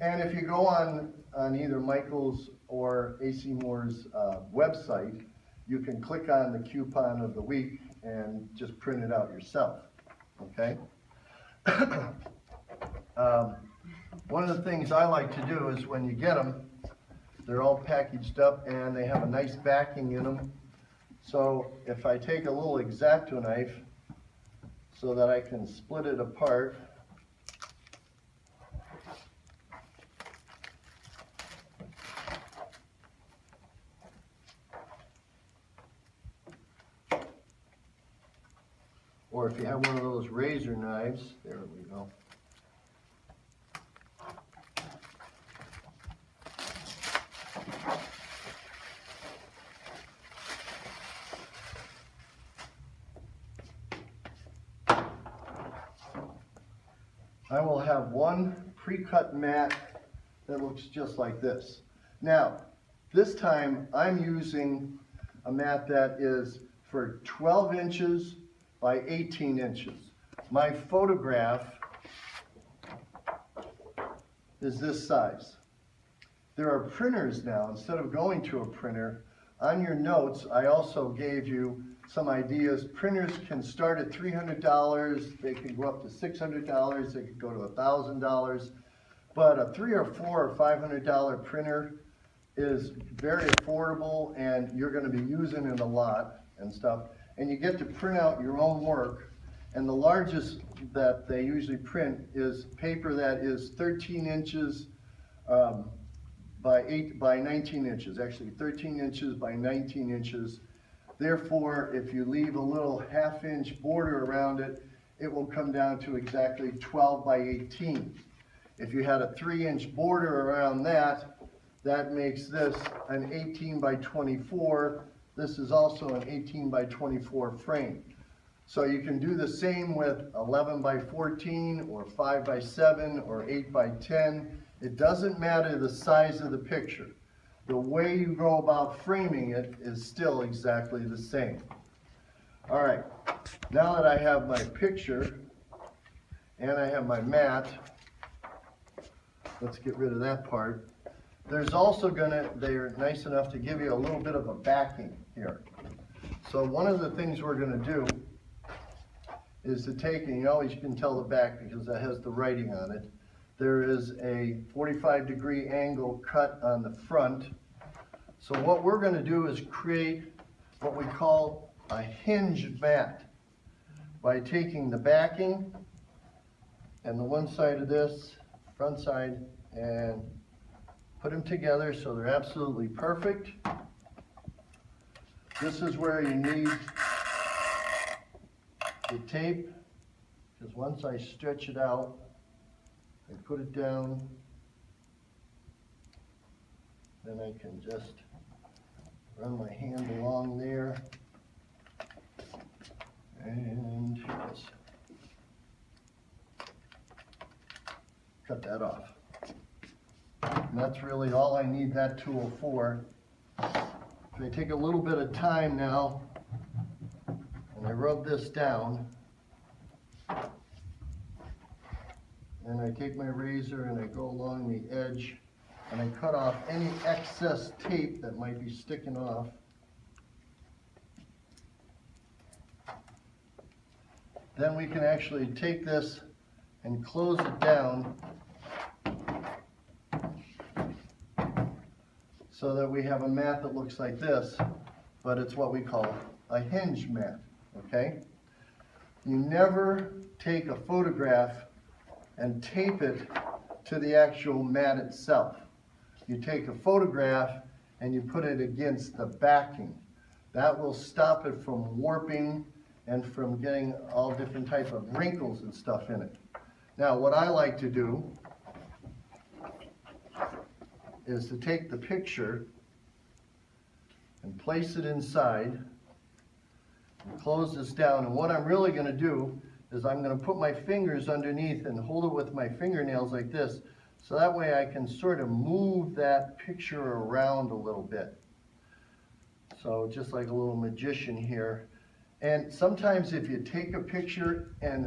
And if you go on either Michael's or AC Moore's website, you can click on the coupon of the week and just print it out yourself, okay? One of the things I like to do is when you get them, they're all packaged up and they have a nice backing in them. So if I take a little X-Acto knife so that I can split it apart, or if you have one of those razor knives, there we go. I will have one pre-cut mat that looks just like this. Now, this time I'm using a mat that is for 12 inches by 18 inches. My photograph is this size. There are printers now. Instead of going to a printer, on your notes I also gave you some ideas. Printers can start at $300, they can go up to $600, they could go to $1,000, but a $300 or $400 or $500 printer is very affordable and you're going to be using it a lot and stuff. And you get to print out your own work, and the largest that they usually print is paper that is 13 inches by 19 inches, actually 13 inches by 19 inches. Therefore, if you leave a little half-inch border around it, it will come down to exactly 12 by 18. If you had a 3-inch border around that, that makes this an 18 by 24. This is also an 18 by 24 frame. So you can do the same with 11 by 14 or 5 by 7 or 8 by 10. It doesn't matter the size of the picture. The way you go about framing it is still exactly the same. All right, now that I have my picture and I have my mat, let's get rid of that part. There's also they're nice enough to give you a little bit of a backing here. So one of the things we're gonna do is to take, and you always can tell the back because that has the writing on it. There is a 45-degree angle cut on the front. So what we're going to do is create what we call a hinge mat by taking the backing and the one side of this, front side, and put them together so they're absolutely perfect. This is where you need the tape, because once I stretch it out, I put it down, then I can just run my hand along there, and just cut that off. And that's really all I need that tool for. If I take a little bit of time now, and I rub this down, and I take my razor and I go along the edge and I cut off any excess tape that might be sticking off. Then we can actually take this and close it down so that we have a mat that looks like this, but it's what we call a hinge mat, okay? You never take a photograph and tape it to the actual mat itself. You take a photograph and you put it against the backing. That will stop it from warping and from getting all different type of wrinkles and stuff in it. Now, what I like to do is to take the picture and place it inside and close this down. And what I'm really going to do is I'm going to put my fingers underneath and hold it with my fingernails like this, so that way I can sort of move that picture around a little bit. So just like a little magician here. And sometimes if you take a picture and